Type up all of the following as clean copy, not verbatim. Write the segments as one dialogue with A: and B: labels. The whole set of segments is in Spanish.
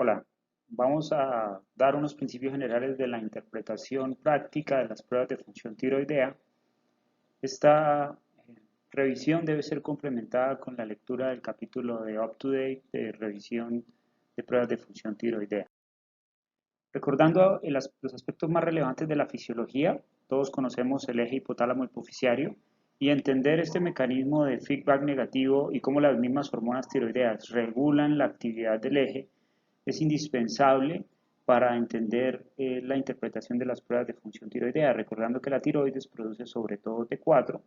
A: Hola, vamos a dar unos principios generales de la interpretación práctica de las pruebas de función tiroidea. Esta revisión debe ser complementada con la lectura del capítulo de Up to Date de revisión de pruebas de función tiroidea. Recordando los aspectos más relevantes de la fisiología, todos conocemos el eje hipotálamo hipoficiario y entender este mecanismo de feedback negativo y cómo las mismas hormonas tiroideas regulan la actividad del eje es indispensable para entender la interpretación de las pruebas de función tiroidea, recordando que la tiroides produce sobre todo T4,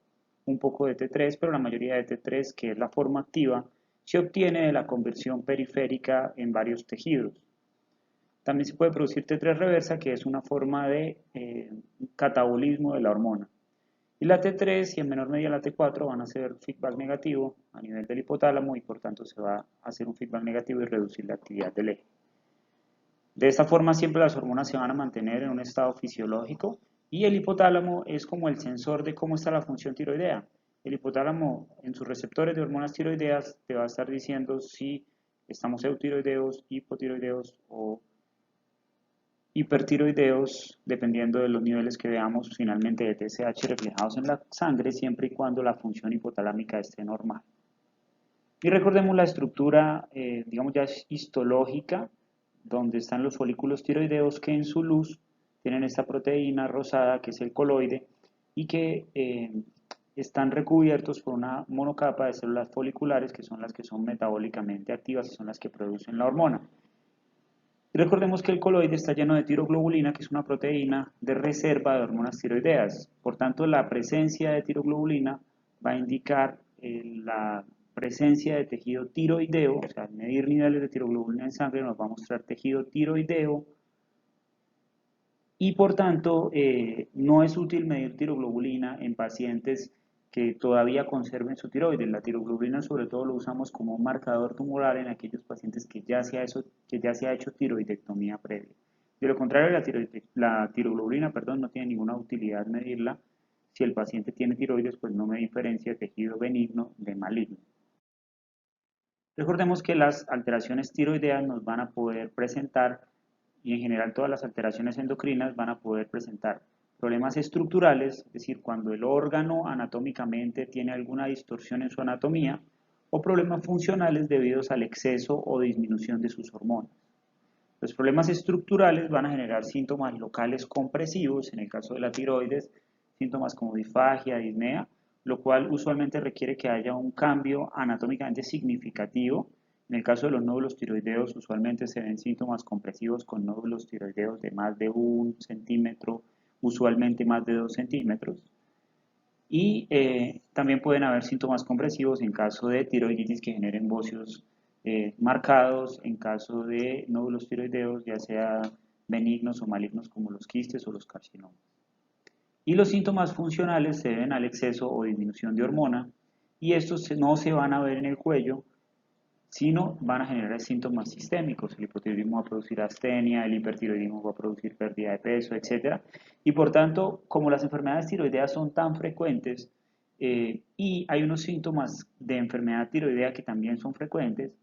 A: un poco de T3, pero la mayoría de T3, que es la forma activa, se obtiene de la conversión periférica en varios tejidos. También se puede producir T3 reversa, que es una forma de catabolismo de la hormona. Y la T3 y en menor medida la T4 van a hacer feedback negativo a nivel del hipotálamo y por tanto se va a hacer un feedback negativo y reducir la actividad del eje. De esta forma siempre las hormonas se van a mantener en un estado fisiológico y el hipotálamo es como el sensor de cómo está la función tiroidea. El hipotálamo en sus receptores de hormonas tiroideas te va a estar diciendo si estamos eutiroideos, hipotiroideos o hipertiroideos, dependiendo de los niveles que veamos finalmente de TSH reflejados en la sangre, siempre y cuando la función hipotalámica esté normal. Y recordemos la estructura, digamos ya histológica, donde están los folículos tiroideos que en su luz tienen esta proteína rosada que es el coloide y que están recubiertos por una monocapa de células foliculares que son las que son metabólicamente activas y son las que producen la hormona. Y recordemos que el coloide está lleno de tiroglobulina, que es una proteína de reserva de hormonas tiroideas. Por tanto, la presencia de tiroglobulina va a indicar la presencia de tejido tiroideo, o sea, al medir niveles de tiroglobulina en sangre nos va a mostrar tejido tiroideo y por tanto no es útil medir tiroglobulina en pacientes que todavía conserven su tiroides. La tiroglobulina sobre todo lo usamos como un marcador tumoral en aquellos pacientes que ya se ha hecho tiroidectomía previa. De lo contrario, la tiroglobulina no tiene ninguna utilidad medirla. Si el paciente tiene tiroides, pues no me diferencia tejido benigno de maligno. Recordemos que las alteraciones tiroideas nos van a poder presentar, y en general todas las alteraciones endocrinas van a poder presentar problemas estructurales, es decir, cuando el órgano anatómicamente tiene alguna distorsión en su anatomía, o problemas funcionales debidos al exceso o disminución de sus hormonas. Los problemas estructurales van a generar síntomas locales compresivos, en el caso de la tiroides, síntomas como disfagia, disnea, lo cual usualmente requiere que haya un cambio anatómicamente significativo. En el caso de los nódulos tiroideos, usualmente se ven síntomas compresivos con nódulos tiroideos de más de 1 centímetro, usualmente más de 2 centímetros. Y también pueden haber síntomas compresivos en caso de tiroiditis que generen bocios marcados, en caso de nódulos tiroideos, ya sea benignos o malignos como los quistes o los carcinomas. Y los síntomas funcionales se deben al exceso o disminución de hormona y estos no se van a ver en el cuello, sino van a generar síntomas sistémicos. El hipotiroidismo va a producir astenia, el hipertiroidismo va a producir pérdida de peso, etc. Y por tanto, como las enfermedades tiroideas son tan frecuentes y hay unos síntomas de enfermedad tiroidea que también son frecuentes,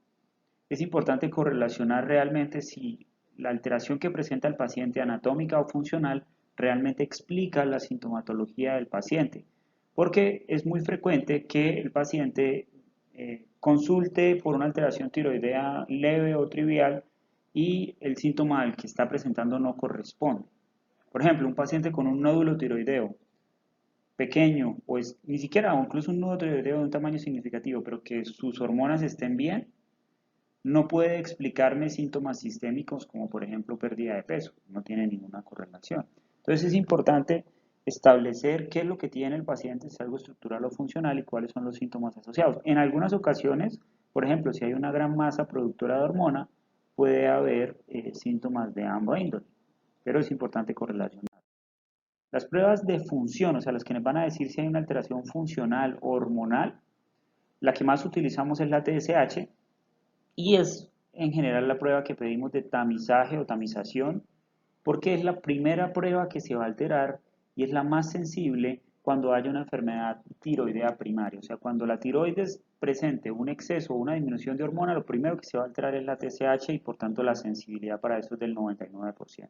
A: es importante correlacionar realmente si la alteración que presenta el paciente anatómica o funcional realmente explica la sintomatología del paciente. Porque es muy frecuente que el paciente consulte por una alteración tiroidea leve o trivial y el síntoma al que está presentando no corresponde. Por ejemplo, un paciente con un nódulo tiroideo pequeño o ni siquiera o incluso un nódulo tiroideo de un tamaño significativo, pero que sus hormonas estén bien, no puede explicarme síntomas sistémicos como por ejemplo pérdida de peso, no tiene ninguna correlación. Entonces es importante establecer qué es lo que tiene el paciente, si es algo estructural o funcional y cuáles son los síntomas asociados. En algunas ocasiones, por ejemplo, si hay una gran masa productora de hormona, puede haber síntomas de ambos índole, pero es importante correlacionar. Las pruebas de función, o sea, las que nos van a decir si hay una alteración funcional o hormonal, la que más utilizamos es la TSH, y es en general la prueba que pedimos de tamizaje o tamización porque es la primera prueba que se va a alterar y es la más sensible cuando haya una enfermedad tiroidea primaria. O sea, cuando la tiroides presente un exceso o una disminución de hormona, lo primero que se va a alterar es la TSH y por tanto la sensibilidad para eso es del 99%.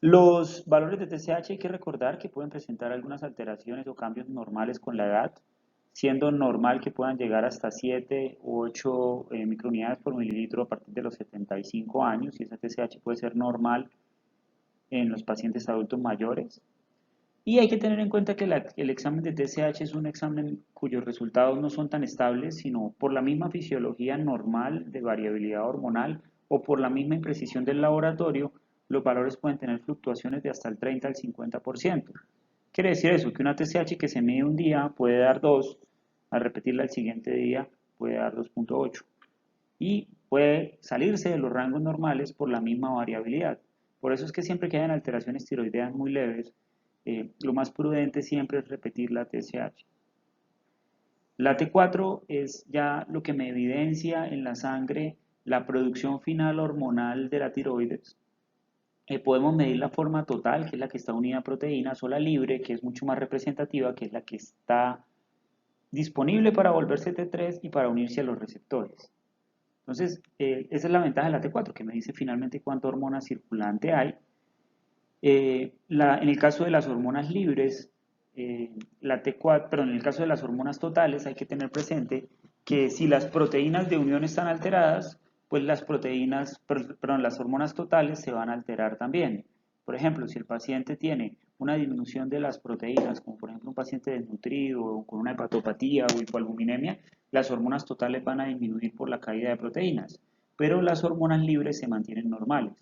A: Los valores de TSH hay que recordar que pueden presentar algunas alteraciones o cambios normales con la edad, siendo normal que puedan llegar hasta 7 u 8 microunidades por mililitro a partir de los 75 años, y esa TSH puede ser normal en los pacientes adultos mayores. Y hay que tener en cuenta que el examen de TSH es un examen cuyos resultados no son tan estables, sino por la misma fisiología normal de variabilidad hormonal o por la misma imprecisión del laboratorio, los valores pueden tener fluctuaciones de hasta el 30 al 50%. Quiere decir eso, que una TSH que se mide un día puede dar 2, al repetirla el siguiente día puede dar 2.8 y puede salirse de los rangos normales por la misma variabilidad. Por eso es que siempre que hayan alteraciones tiroideas muy leves, lo más prudente siempre es repetir la TSH. La T4 es ya lo que me evidencia en la sangre la producción final hormonal de la tiroides. Podemos medir la forma total, que es la que está unida a proteínas, o la libre, que es mucho más representativa, que es la que está disponible para volverse T3 y para unirse a los receptores. Entonces, esa es la ventaja de la T4, que me dice finalmente cuánta hormona circulante hay. En el caso de las hormonas libres, la T4, perdón, en el caso de las hormonas totales hay que tener presente que si las proteínas de unión están alteradas, pues las hormonas totales se van a alterar también. Por ejemplo, si el paciente tiene una disminución de las proteínas, como por ejemplo un paciente desnutrido o con una hepatopatía o hipoalbuminemia, las hormonas totales van a disminuir por la caída de proteínas, pero las hormonas libres se mantienen normales.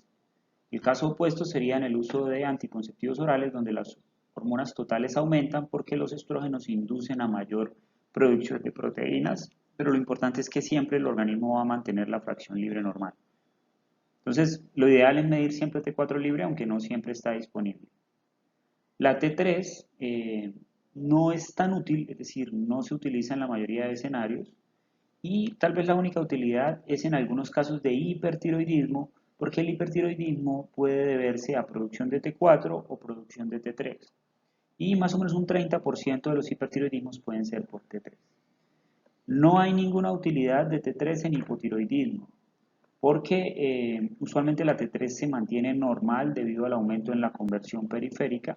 A: El caso opuesto sería en el uso de anticonceptivos orales, donde las hormonas totales aumentan porque los estrógenos inducen a mayor producción de proteínas, pero lo importante es que siempre el organismo va a mantener la fracción libre normal. Entonces, lo ideal es medir siempre T4 libre, aunque no siempre está disponible. La T3 no es tan útil, es decir, no se utiliza en la mayoría de escenarios, y tal vez la única utilidad es en algunos casos de hipertiroidismo, porque el hipertiroidismo puede deberse a producción de T4 o producción de T3. Y más o menos un 30% de los hipertiroidismos pueden ser por T3. No hay ninguna utilidad de T3 en hipotiroidismo, porque usualmente la T3 se mantiene normal debido al aumento en la conversión periférica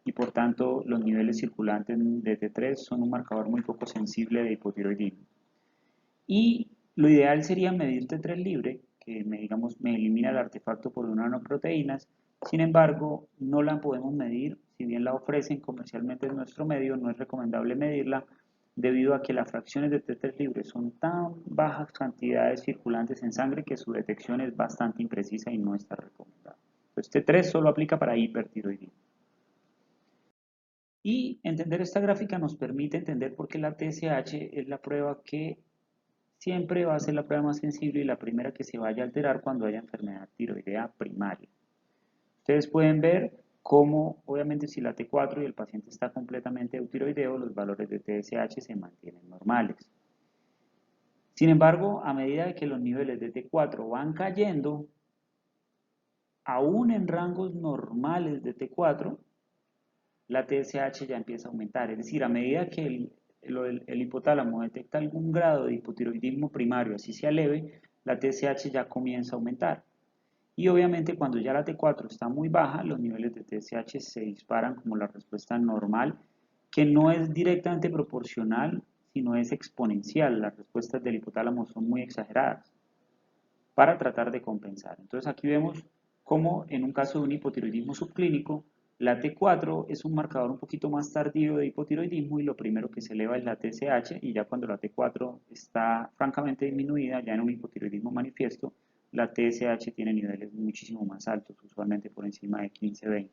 A: y por tanto los niveles circulantes de T3 son un marcador muy poco sensible de hipotiroidismo. Y lo ideal sería medir T3 libre, que me elimina el artefacto por una nanoproteínas. Sin embargo, no la podemos medir, si bien la ofrecen comercialmente en nuestro medio, no es recomendable medirla debido a que las fracciones de T3 libre son tan bajas cantidades circulantes en sangre que su detección es bastante imprecisa y no está recomendada. Entonces T3 solo aplica para hipertiroidismo. Y entender esta gráfica nos permite entender por qué la TSH es la prueba que siempre va a ser la prueba más sensible y la primera que se vaya a alterar cuando haya enfermedad tiroidea primaria. Ustedes pueden ver cómo, obviamente, si la T4 y el paciente está completamente eutiroideo, los valores de TSH se mantienen normales. Sin embargo, a medida que los niveles de T4 van cayendo, aún en rangos normales de T4, la TSH ya empieza a aumentar. Es decir, a medida que el hipotálamo detecta algún grado de hipotiroidismo primario, así sea leve, la TSH ya comienza a aumentar. Y obviamente cuando ya la T4 está muy baja, los niveles de TSH se disparan como la respuesta normal, que no es directamente proporcional, sino es exponencial. Las respuestas del hipotálamo son muy exageradas para tratar de compensar. Entonces aquí vemos cómo en un caso de un hipotiroidismo subclínico, la T4 es un marcador un poquito más tardío de hipotiroidismo y lo primero que se eleva es la TSH, y ya cuando la T4 está francamente disminuida, ya en un hipotiroidismo manifiesto, la TSH tiene niveles muchísimo más altos, usualmente por encima de 15-20.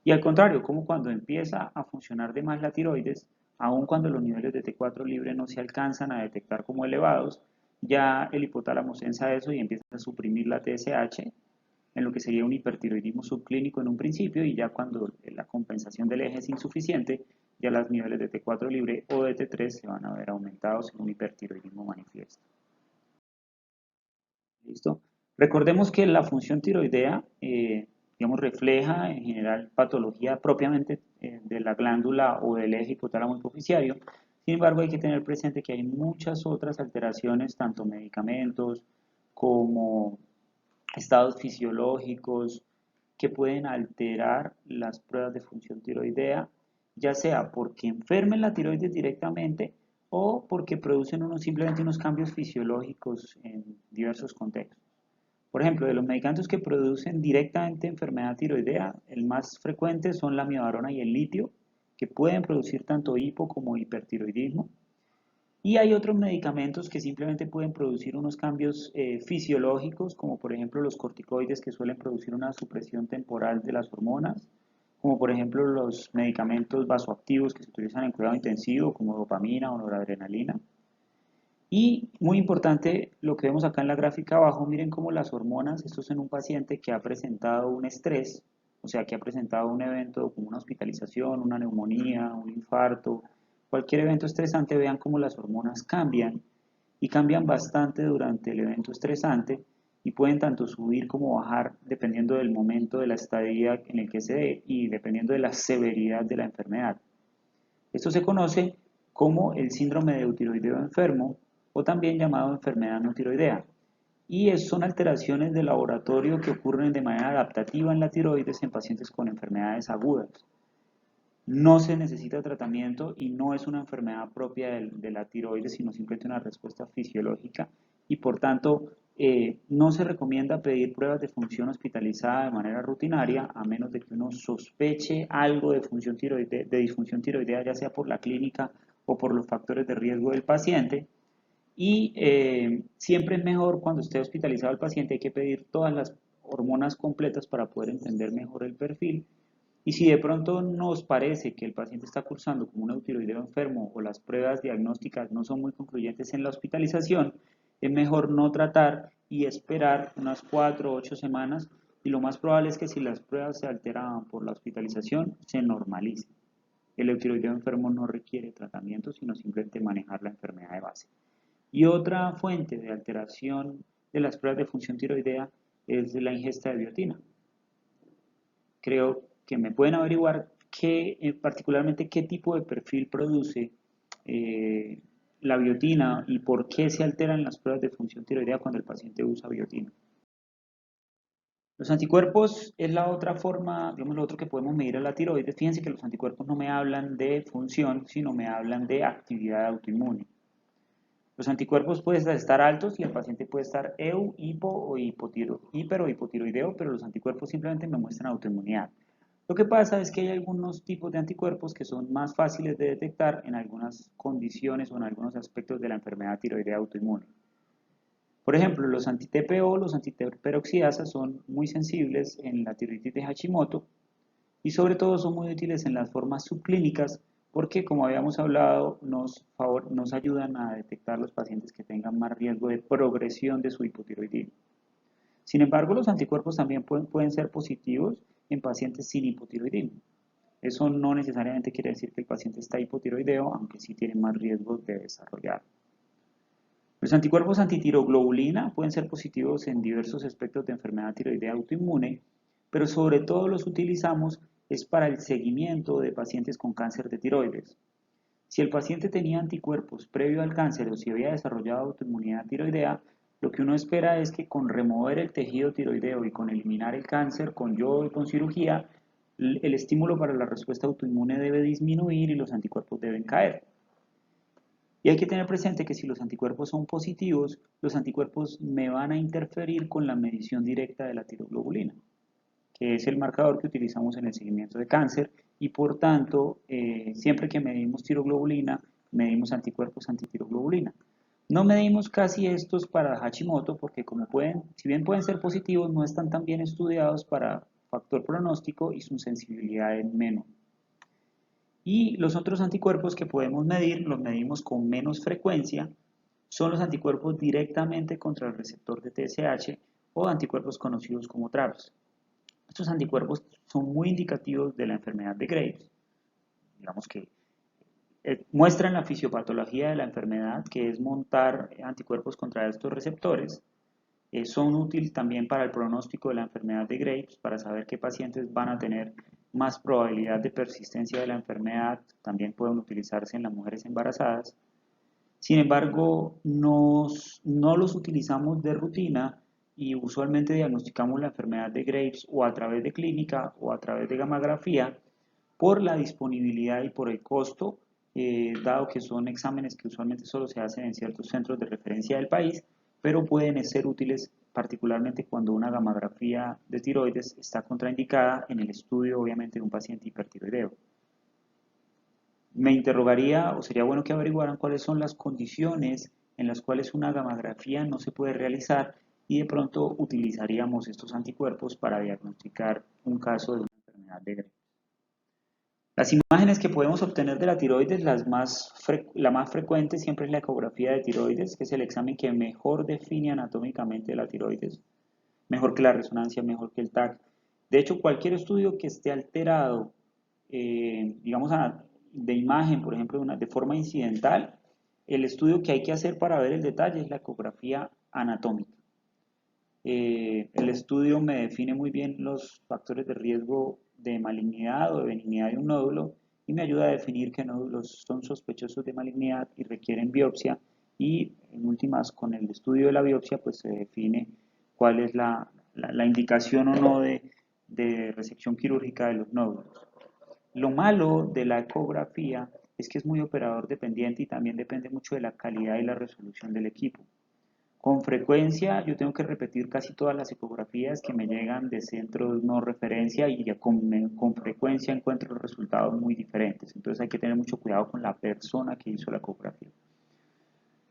A: Y al contrario, como cuando empieza a funcionar de más la tiroides, aun cuando los niveles de T4 libre no se alcanzan a detectar como elevados, ya el hipotálamo sensa eso y empieza a suprimir la TSH, en lo que sería un hipertiroidismo subclínico en un principio, y ya cuando la compensación del eje es insuficiente, ya los niveles de T4 libre o de T3 se van a ver aumentados en un hipertiroidismo manifiesto. ¿Listo? Recordemos que la función tiroidea digamos, refleja en general patología propiamente de la glándula o del eje hipotálamo hipoficiario. Sin embargo, hay que tener presente que hay muchas otras alteraciones, tanto medicamentos como estados fisiológicos, que pueden alterar las pruebas de función tiroidea, ya sea porque enfermen la tiroides directamente o porque producen simplemente unos cambios fisiológicos en diversos contextos. Por ejemplo, de los medicamentos que producen directamente enfermedad tiroidea, el más frecuente son la miodarona y el litio, que pueden producir tanto hipo como hipertiroidismo. Y hay otros medicamentos que simplemente pueden producir unos cambios fisiológicos, como por ejemplo los corticoides que suelen producir una supresión temporal de las hormonas, como por ejemplo los medicamentos vasoactivos que se utilizan en cuidado intensivo, como dopamina o noradrenalina. Y muy importante lo que vemos acá en la gráfica abajo, miren cómo las hormonas, esto es en un paciente que ha presentado un estrés, o sea, que ha presentado un evento como una hospitalización, una neumonía, un infarto, cualquier evento estresante, vean cómo las hormonas cambian y cambian bastante durante el evento estresante y pueden tanto subir como bajar dependiendo del momento de la estadía en el que se dé y dependiendo de la severidad de la enfermedad. Esto se conoce como el síndrome de eutiroideo enfermo o también llamado enfermedad no tiroidea. Y son alteraciones de laboratorio que ocurren de manera adaptativa en la tiroides en pacientes con enfermedades agudas. No se necesita tratamiento y no es una enfermedad propia de la tiroides, sino simplemente una respuesta fisiológica y por tanto no se recomienda pedir pruebas de función hospitalizada de manera rutinaria a menos de que uno sospeche algo de, de disfunción tiroidea, ya sea por la clínica o por los factores de riesgo del paciente. Y siempre es mejor cuando esté hospitalizado el paciente, hay que pedir todas las hormonas completas para poder entender mejor el perfil. Y si de pronto nos parece que el paciente está cursando como un eutiroideo enfermo o las pruebas diagnósticas no son muy concluyentes en la hospitalización, es mejor no tratar y esperar unas 4 o 8 semanas y lo más probable es que si las pruebas se alteraban por la hospitalización, se normalice. El eutiroideo enfermo no requiere tratamiento, sino simplemente manejar la enfermedad de base. Y otra fuente de alteración de las pruebas de función tiroidea es la ingesta de biotina. Creo que me pueden averiguar particularmente qué tipo de perfil produce eh, la biotina y por qué se alteran las pruebas de función tiroidea cuando el paciente usa biotina. Los anticuerpos es la otra forma, digamos, lo otro que podemos medir a la tiroides. Fíjense que los anticuerpos no me hablan de función, sino me hablan de actividad autoinmune. Los anticuerpos pueden estar altos y el paciente puede estar EU, hipo o hiper o hipotiroideo, pero los anticuerpos simplemente me muestran autoinmunidad. Lo que pasa es que hay algunos tipos de anticuerpos que son más fáciles de detectar en algunas condiciones o en algunos aspectos de la enfermedad tiroidea autoinmune. Por ejemplo, los anti-TPO, los antiperoxidasas son muy sensibles en la tiroiditis de Hashimoto y sobre todo son muy útiles en las formas subclínicas porque, como habíamos hablado, nos ayudan a detectar los pacientes que tengan más riesgo de progresión de su hipotiroidismo. Sin embargo, los anticuerpos también pueden ser positivos en pacientes sin hipotiroidismo. Eso no necesariamente quiere decir que el paciente está hipotiroideo, aunque sí tiene más riesgo de desarrollar. Los anticuerpos antitiroglobulina pueden ser positivos en diversos aspectos de enfermedad tiroidea autoinmune, pero sobre todo los utilizamos es para el seguimiento de pacientes con cáncer de tiroides. Si el paciente tenía anticuerpos previo al cáncer o si había desarrollado autoinmunidad tiroidea, lo que uno espera es que con remover el tejido tiroideo y con eliminar el cáncer, con yodo y con cirugía, el estímulo para la respuesta autoinmune debe disminuir y los anticuerpos deben caer. Y hay que tener presente que si los anticuerpos son positivos, los anticuerpos me van a interferir con la medición directa de la tiroglobulina, que es el marcador que utilizamos en el seguimiento de cáncer y por tanto, siempre que medimos tiroglobulina, medimos anticuerpos antitiroglobulina. No medimos casi estos para Hashimoto porque si bien pueden ser positivos, no están tan bien estudiados para factor pronóstico y su sensibilidad es menor. Y los otros anticuerpos que podemos medir, los medimos con menos frecuencia, son los anticuerpos directamente contra el receptor de TSH o anticuerpos conocidos como TRAPS. Estos anticuerpos son muy indicativos de la enfermedad de Graves. Digamos que muestran la fisiopatología de la enfermedad, que es montar anticuerpos contra estos receptores, Son útiles también para el pronóstico de la enfermedad de Graves, para saber qué pacientes van a tener más probabilidad de persistencia de la enfermedad. También pueden utilizarse en las mujeres embarazadas. Sin embargo, no los utilizamos de rutina y usualmente diagnosticamos la enfermedad de Graves o a través de clínica o a través de gamografía por la disponibilidad y por el costo, dado que son exámenes que usualmente solo se hacen en ciertos centros de referencia del país, pero pueden ser útiles particularmente cuando una gamografía de tiroides está contraindicada en el estudio, obviamente, de un paciente hipertiroideo. Me interrogaría, o sería bueno que averiguaran cuáles son las condiciones en las cuales una gamografía no se puede realizar y de pronto utilizaríamos estos anticuerpos para diagnosticar un caso de una enfermedad de Graves. Las imágenes que podemos obtener de la tiroides, la más frecuente siempre es la ecografía de tiroides, que es el examen que mejor define anatómicamente la tiroides, mejor que la resonancia, mejor que el TAC. De hecho, cualquier estudio que esté alterado, digamos, de imagen, por ejemplo, de forma incidental, el estudio que hay que hacer para ver el detalle es la ecografía anatómica. El estudio me define muy bien los factores de riesgo de malignidad o de benignidad de un nódulo y me ayuda a definir qué nódulos son sospechosos de malignidad y requieren biopsia, y en últimas con el estudio de la biopsia pues se define cuál es la indicación o no de resección quirúrgica de los nódulos. Lo malo de la ecografía es que es muy operador dependiente y también depende mucho de la calidad y la resolución del equipo. Con frecuencia yo tengo que repetir casi todas las ecografías que me llegan de centros no referencia y ya con frecuencia encuentro resultados muy diferentes. Entonces hay que tener mucho cuidado con la persona que hizo la ecografía.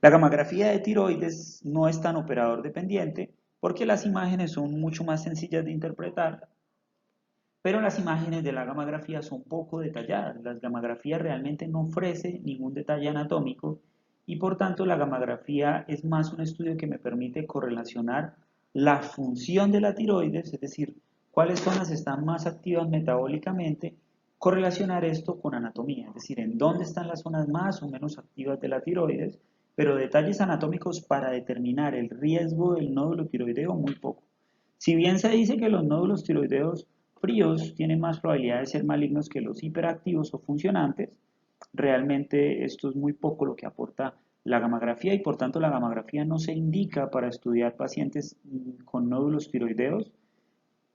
A: La gamografía de tiroides no es tan operador dependiente porque las imágenes son mucho más sencillas de interpretar, pero las imágenes de la gamografía son poco detalladas. La gamografía realmente no ofrece ningún detalle anatómico y por tanto la gamografía es más un estudio que me permite correlacionar la función de la tiroides, es decir, cuáles zonas están más activas metabólicamente, correlacionar esto con anatomía, es decir, en dónde están las zonas más o menos activas de la tiroides, pero detalles anatómicos para determinar el riesgo del nódulo tiroideo muy poco. Si bien se dice que los nódulos tiroideos fríos tienen más probabilidad de ser malignos que los hiperactivos o funcionantes, realmente esto es muy poco lo que aporta la gamografía y por tanto la gamografía no se indica para estudiar pacientes con nódulos tiroideos,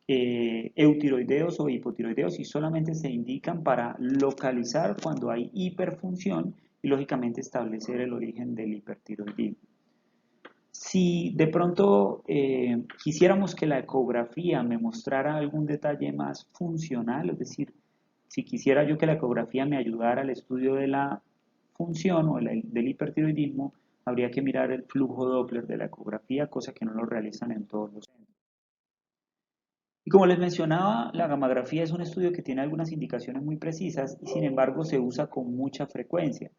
A: eutiroideos o hipotiroideos, y solamente se indican para localizar cuando hay hiperfunción y lógicamente establecer el origen del hipertiroidismo. Si de pronto quisiéramos que la ecografía me mostrara algún detalle más funcional, es decir, si quisiera yo que la ecografía me ayudara al estudio de la función o del hipertiroidismo, habría que mirar el flujo Doppler de la ecografía, cosa que no lo realizan en todos los centros. Y como les mencionaba, la gamografía es un estudio que tiene algunas indicaciones muy precisas y sin embargo se usa con mucha frecuencia.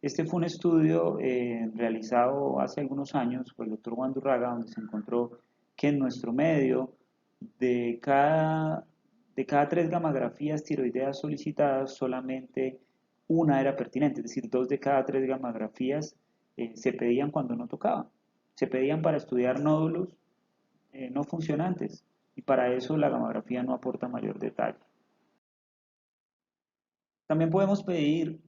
A: Este fue un estudio realizado hace algunos años por el doctor Juan Durraga, donde se encontró que en nuestro medio, de cada 3 gamografías tiroideas solicitadas, solamente una era pertinente, es decir, 2 de cada 3 gamografías se pedían cuando no tocaba. Se pedían para estudiar nódulos no funcionantes, y para eso la gamografía no aporta mayor detalle. También podemos pedir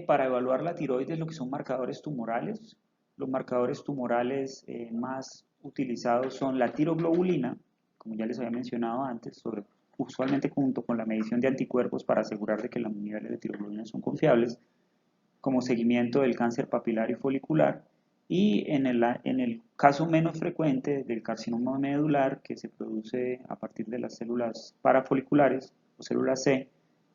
A: para evaluar la tiroides lo que son marcadores tumorales. Los marcadores tumorales más utilizados son la tiroglobulina, como ya les había mencionado antes, usualmente junto con la medición de anticuerpos para asegurar de que los niveles de tiroglobulina son confiables, como seguimiento del cáncer papilar y folicular, y en el caso menos frecuente del carcinoma medular, que se produce a partir de las células parafoliculares o células C,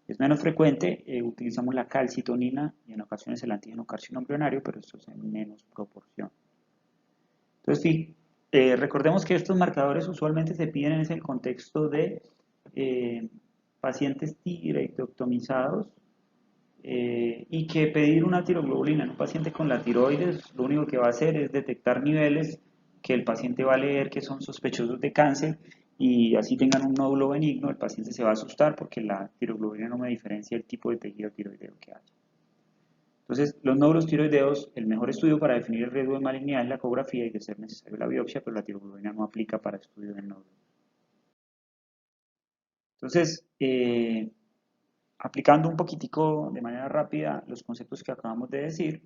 A: es menos frecuente, utilizamos la calcitonina y en ocasiones el antígeno carcinoembrionario, pero esto es en menos proporción. Entonces, sí, recordemos que estos marcadores usualmente se piden en el contexto de pacientes tiroidectomizados, y que pedir una tiroglobulina en un paciente con la tiroides lo único que va a hacer es detectar niveles que el paciente va a leer que son sospechosos de cáncer, y así tengan un nódulo benigno, el paciente se va a asustar porque la tiroglobulina no me diferencia el tipo de tejido tiroideo que hay. Entonces, los nódulos tiroideos, el mejor estudio para definir el riesgo de malignidad es la ecografía y de ser necesario la biopsia, pero la tiroglobulina no aplica para estudio del nódulo. Entonces, aplicando un poquitico de manera rápida los conceptos que acabamos de decir,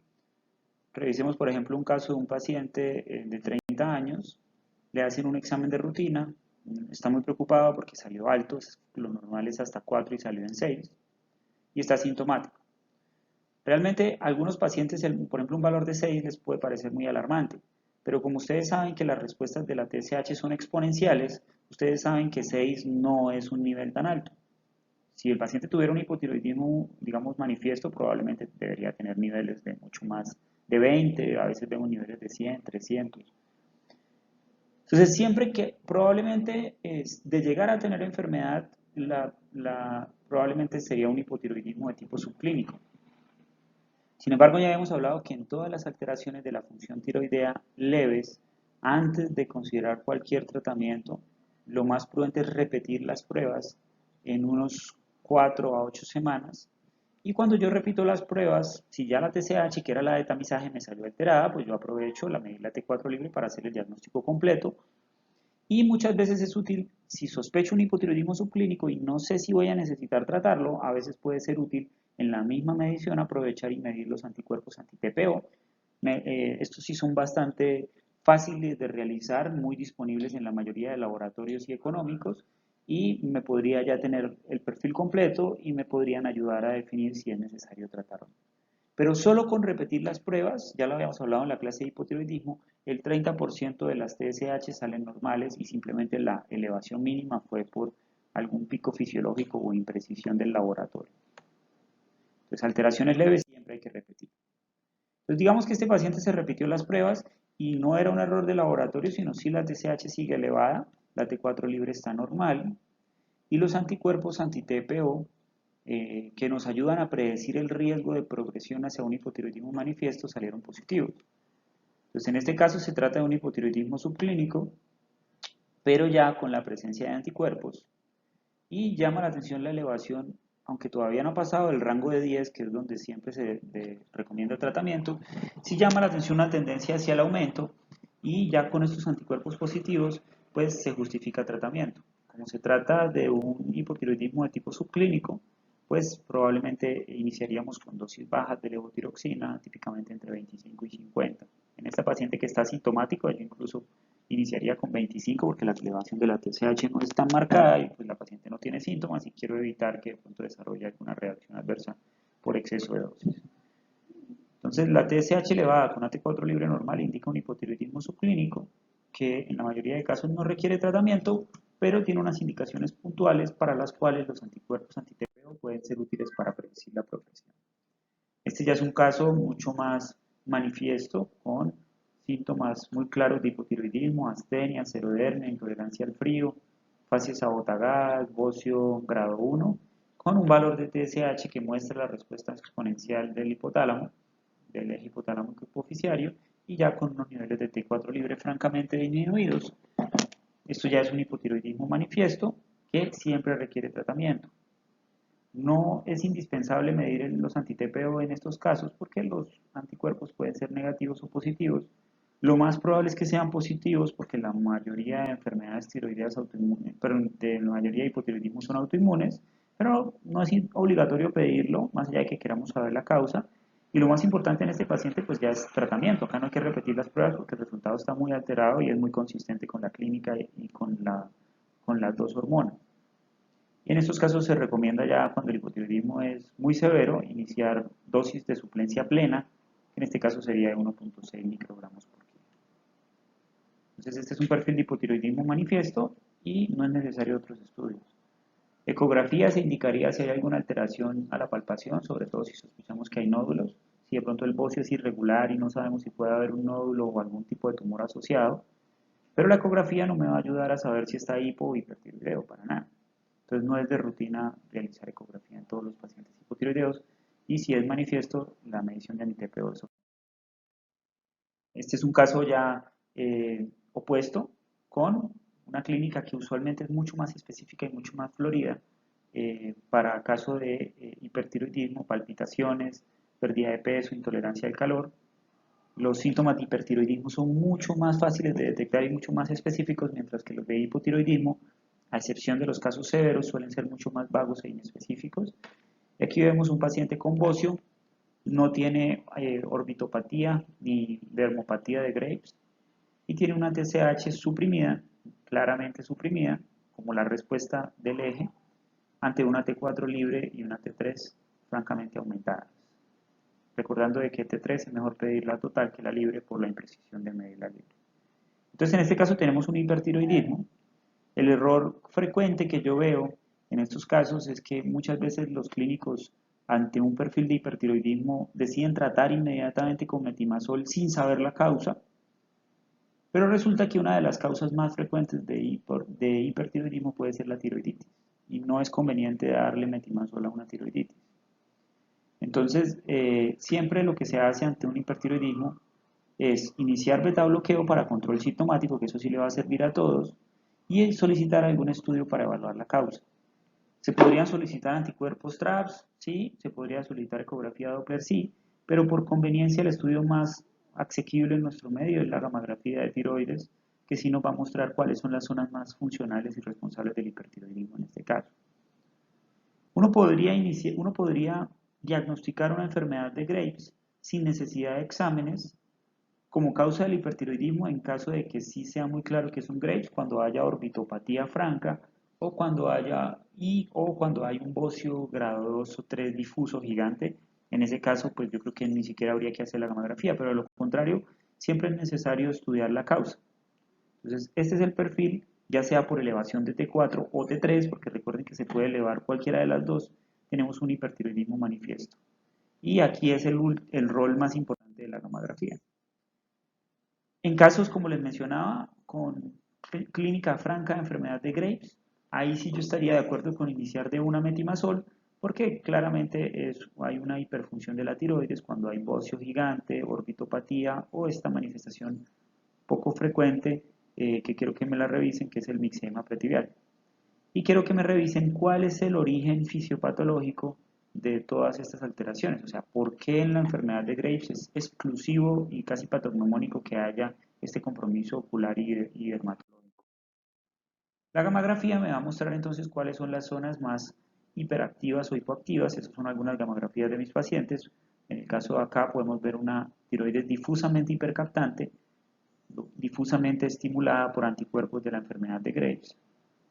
A: revisemos por ejemplo un caso de un paciente de 30 años, le hacen un examen de rutina, está muy preocupado porque salió alto, lo normal es hasta 4 y salió en 6, y está asintomático. Realmente a algunos pacientes, por ejemplo, un valor de 6 les puede parecer muy alarmante, pero como ustedes saben que las respuestas de la TSH son exponenciales, ustedes saben que 6 no es un nivel tan alto. Si el paciente tuviera un hipotiroidismo, digamos, manifiesto, probablemente debería tener niveles de mucho más de 20, a veces vemos niveles de 100, 300. Entonces, siempre que probablemente de llegar a tener enfermedad, probablemente sería un hipotiroidismo de tipo subclínico. Sin embargo, ya hemos hablado que en todas las alteraciones de la función tiroidea leves, antes de considerar cualquier tratamiento, lo más prudente es repetir las pruebas en unos 4 a 8 semanas. Y cuando yo repito las pruebas, si ya la TSH, que era la de tamizaje, me salió alterada, pues yo aprovecho la medida T4 libre para hacer el diagnóstico completo. Y muchas veces es útil, si sospecho un hipotiroidismo subclínico y no sé si voy a necesitar tratarlo, a veces puede ser útil en la misma medición aprovechar y medir los anticuerpos anti-TPO. Estos sí son bastante fáciles de realizar, muy disponibles en la mayoría de laboratorios y económicos, y me podría ya tener el perfil completo y me podrían ayudar a definir si es necesario tratarlo. Pero solo con repetir las pruebas, ya lo habíamos hablado en la clase de hipotiroidismo, el 30% de las TSH salen normales y simplemente la elevación mínima fue por algún pico fisiológico o imprecisión del laboratorio. Entonces, alteraciones leves siempre hay que repetir. Entonces, digamos que este paciente se repitió las pruebas y no era un error de laboratorio, sino si la TSH sigue elevada, la T4 libre está normal y los anticuerpos anti-TPO que nos ayudan a predecir el riesgo de progresión hacia un hipotiroidismo manifiesto salieron positivos. Entonces, en este caso se trata de un hipotiroidismo subclínico, pero ya con la presencia de anticuerpos. Y llama la atención la elevación, aunque todavía no ha pasado el rango de 10, que es donde siempre se recomienda el tratamiento, sí llama la atención una tendencia hacia el aumento y ya con estos anticuerpos positivos, pues se justifica el tratamiento. Como se trata de un hipotiroidismo de tipo subclínico, pues probablemente iniciaríamos con dosis bajas de levotiroxina, típicamente entre 25 y 50. En esta paciente que está asintomático, yo incluso iniciaría con 25 porque la elevación de la TSH no es tan marcada y pues la paciente no tiene síntomas y quiero evitar que de pronto desarrolle alguna reacción adversa por exceso de dosis. Entonces, la TSH elevada con AT4 libre normal indica un hipotiroidismo subclínico que en la mayoría de casos no requiere tratamiento, pero tiene unas indicaciones puntuales para las cuales los anticuerpos anti-TPO pueden ser útiles para predecir la progresión. Este ya es un caso mucho más manifiesto con síntomas muy claros de hipotiroidismo, astenia, serodermia, intolerancia al frío, facies abotagadas, bocio grado 1, con un valor de TSH que muestra la respuesta exponencial del hipotálamo, del eje hipotálamo hipoficiario, y ya con unos niveles de T4 libre francamente disminuidos. Esto ya es un hipotiroidismo manifiesto que siempre requiere tratamiento. No es indispensable medir los anti-TPO en estos casos porque los anticuerpos pueden ser negativos o positivos. Lo más probable es que sean positivos porque la mayoría de enfermedades tiroideas autoinmunes, de la mayoría de hipotiroidismos son autoinmunes, pero no es obligatorio pedirlo, más allá de que queramos saber la causa. Y lo más importante en este paciente pues ya es tratamiento. Acá no hay que repetir las pruebas porque el resultado está muy alterado y es muy consistente con la clínica y con las dos hormonas. Y en estos casos se recomienda ya cuando el hipotiroidismo es muy severo iniciar dosis de suplencia plena, que en este caso sería de 1.6 microgramos por kilo. Entonces este es un perfil de hipotiroidismo manifiesto y no es necesario otros estudios. Ecografía se indicaría si hay alguna alteración a la palpación, sobre todo si sospechamos que hay nódulos, si de pronto el bocio es irregular y no sabemos si puede haber un nódulo o algún tipo de tumor asociado, pero la ecografía no me va a ayudar a saber si está hipo o hipertiroideo, para nada. Entonces no es de rutina realizar ecografía en todos los pacientes hipotiroideos y si es manifiesto la medición de anti-TPO. Este es un caso ya opuesto con una clínica que usualmente es mucho más específica y mucho más florida para caso de hipertiroidismo, palpitaciones, pérdida de peso, intolerancia al calor. Los síntomas de hipertiroidismo son mucho más fáciles de detectar y mucho más específicos, mientras que los de hipotiroidismo, a excepción de los casos severos, suelen ser mucho más vagos e inespecíficos. Y aquí vemos un paciente con bocio, no tiene orbitopatía ni dermopatía de Graves y tiene una TSH suprimida, claramente suprimida, como la respuesta del eje, ante una T4 libre y una T3 francamente aumentada. Recordando de que T3 es mejor pedir la total que la libre por la imprecisión de medir la libre. Entonces en este caso tenemos un hipertiroidismo. El error frecuente que yo veo en estos casos es que muchas veces los clínicos ante un perfil de hipertiroidismo deciden tratar inmediatamente con metimazol sin saber la causa, pero resulta que una de las causas más frecuentes de hipertiroidismo puede ser la tiroiditis y no es conveniente darle metimazol a una tiroiditis. Entonces, siempre lo que se hace ante un hipertiroidismo es iniciar beta bloqueo para control sintomático, que eso sí le va a servir a todos, y solicitar algún estudio para evaluar la causa. Se podrían solicitar anticuerpos TRAPS, sí, se podría solicitar ecografía Doppler, sí, pero por conveniencia el estudio más asequible en nuestro medio es la gammagrafía de tiroides, que sí nos va a mostrar cuáles son las zonas más funcionales y responsables del hipertiroidismo en este caso. Uno podría diagnosticar una enfermedad de Graves sin necesidad de exámenes como causa del hipertiroidismo en caso de que sí sea muy claro que es un Graves, cuando haya orbitopatía franca o cuando hay un bocio grado 2 o 3 difuso gigante. En ese caso, pues yo creo que ni siquiera habría que hacer la gammagrafía, pero de lo contrario, siempre es necesario estudiar la causa. Entonces, este es el perfil, ya sea por elevación de T4 o T3, porque recuerden que se puede elevar cualquiera de las dos, tenemos un hipertiroidismo manifiesto. Y aquí es el rol más importante de la gammagrafía. En casos, como les mencionaba, con clínica franca de enfermedad de Graves, ahí sí yo estaría de acuerdo con iniciar de una metimazol, porque claramente hay una hiperfunción de la tiroides cuando hay bocio gigante, orbitopatía o esta manifestación poco frecuente que quiero que me la revisen, que es el mixema pretibial. Y quiero que me revisen cuál es el origen fisiopatológico de todas estas alteraciones, o sea, por qué en la enfermedad de Graves es exclusivo y casi patognomónico que haya este compromiso ocular y dermatológico. La gammagrafía me va a mostrar entonces cuáles son las zonas más hiperactivas o hipoactivas, esas son algunas gammagrafías de mis pacientes. En el caso de acá podemos ver una tiroides difusamente hipercaptante, difusamente estimulada por anticuerpos de la enfermedad de Graves.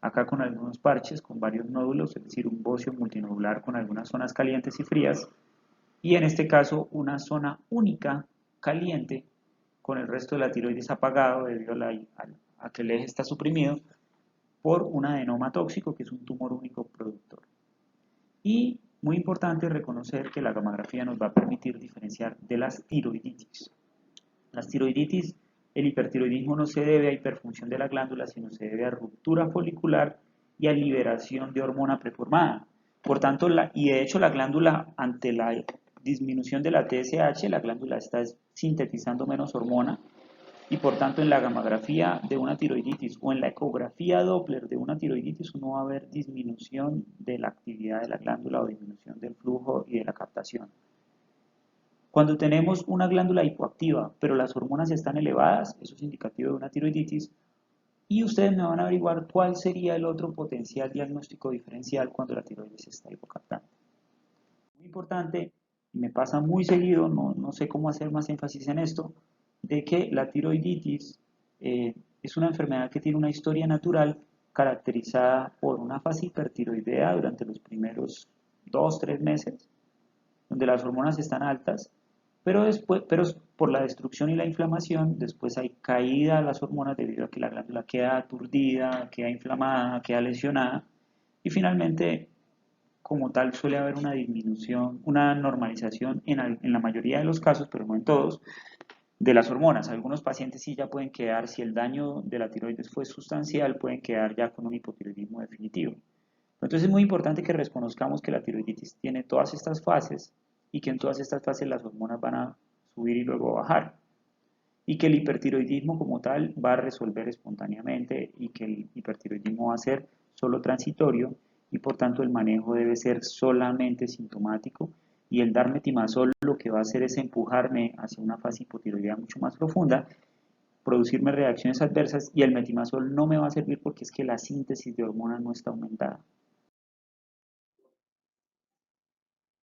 A: Acá con algunos parches, con varios nódulos, es decir, un bocio multinodular con algunas zonas calientes y frías, y en este caso una zona única caliente con el resto de la tiroides apagado debido a que el eje está suprimido por un adenoma tóxico, que es un tumor único productor. Y muy importante reconocer que la gammagrafía nos va a permitir diferenciar de las tiroiditis. Las tiroiditis, el hipertiroidismo no se debe a hiperfunción de la glándula, sino se debe a ruptura folicular y a liberación de hormona preformada. Por tanto, y de hecho la glándula, ante la disminución de la TSH, la glándula está sintetizando menos hormona y por tanto en la gammagrafía de una tiroiditis o en la ecografía Doppler de una tiroiditis uno va a ver disminución de la actividad de la glándula o disminución del flujo y de la captación. Cuando tenemos una glándula hipoactiva, pero las hormonas están elevadas, eso es indicativo de una tiroiditis, y ustedes me van a averiguar cuál sería el otro potencial diagnóstico diferencial cuando la tiroides está hipocaptante. Muy importante, y me pasa muy seguido, no sé cómo hacer más énfasis en esto, de que la tiroiditis es una enfermedad que tiene una historia natural caracterizada por una fase hipertiroidea durante los primeros 2-3 meses, donde las hormonas están altas, pero por la destrucción y la inflamación, después hay caída de las hormonas debido a que la glándula queda aturdida, queda inflamada, queda lesionada, y finalmente, como tal, suele haber una disminución, una normalización en la mayoría de los casos, pero no en todos, de las hormonas. Algunos pacientes sí ya pueden quedar, si el daño de la tiroides fue sustancial, pueden quedar ya con un hipotiroidismo definitivo. Entonces es muy importante que reconozcamos que la tiroiditis tiene todas estas fases y que en todas estas fases las hormonas van a subir y luego bajar. Y que el hipertiroidismo como tal va a resolver espontáneamente y que el hipertiroidismo va a ser solo transitorio y por tanto el manejo debe ser solamente sintomático y el dar metimazol lo que va a hacer es empujarme hacia una fase hipotiroidea mucho más profunda, producirme reacciones adversas, y el metimazol no me va a servir porque es que la síntesis de hormonas no está aumentada.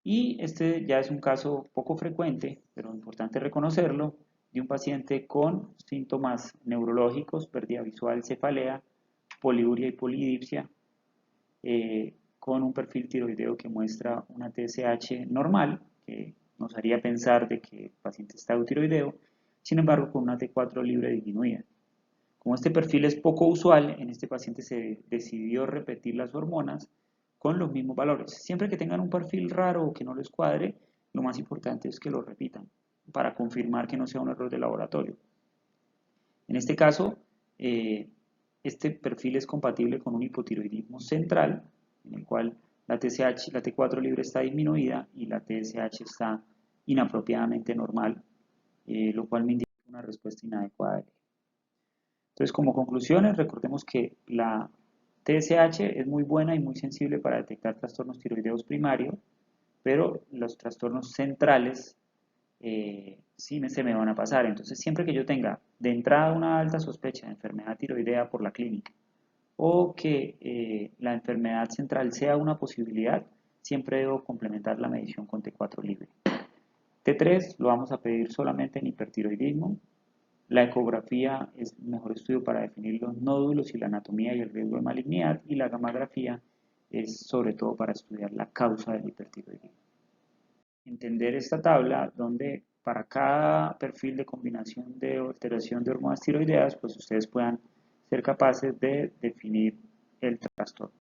A: Y este ya es un caso poco frecuente, pero importante reconocerlo, de un paciente con síntomas neurológicos, pérdida visual, cefalea, poliuria y polidipsia, con un perfil tiroideo que muestra una TSH normal, que nos haría pensar de que el paciente está eutiroideo, sin embargo con una T4 libre disminuida. Como este perfil es poco usual, en este paciente se decidió repetir las hormonas con los mismos valores. Siempre que tengan un perfil raro o que no les cuadre, lo más importante es que lo repitan para confirmar que no sea un error de laboratorio. En este caso, este perfil es compatible con un hipotiroidismo central, en el cual la TSH, la T4 libre está disminuida y la TSH está inapropiadamente normal, lo cual me indica una respuesta inadecuada. Entonces, como conclusiones, recordemos que la TSH es muy buena y muy sensible para detectar trastornos tiroideos primarios, pero los trastornos centrales sí se me van a pasar. Entonces, siempre que yo tenga de entrada una alta sospecha de enfermedad tiroidea por la clínica o que la enfermedad central sea una posibilidad, siempre debo complementar la medición con T4 libre. T3 lo vamos a pedir solamente en hipertiroidismo. La ecografía es el mejor estudio para definir los nódulos y la anatomía y el riesgo de malignidad, y la gammagrafía es sobre todo para estudiar la causa del hipertiroidismo. Entender esta tabla donde para cada perfil de combinación de alteración de hormonas tiroideas, pues ustedes puedan ser capaces de definir el trastorno.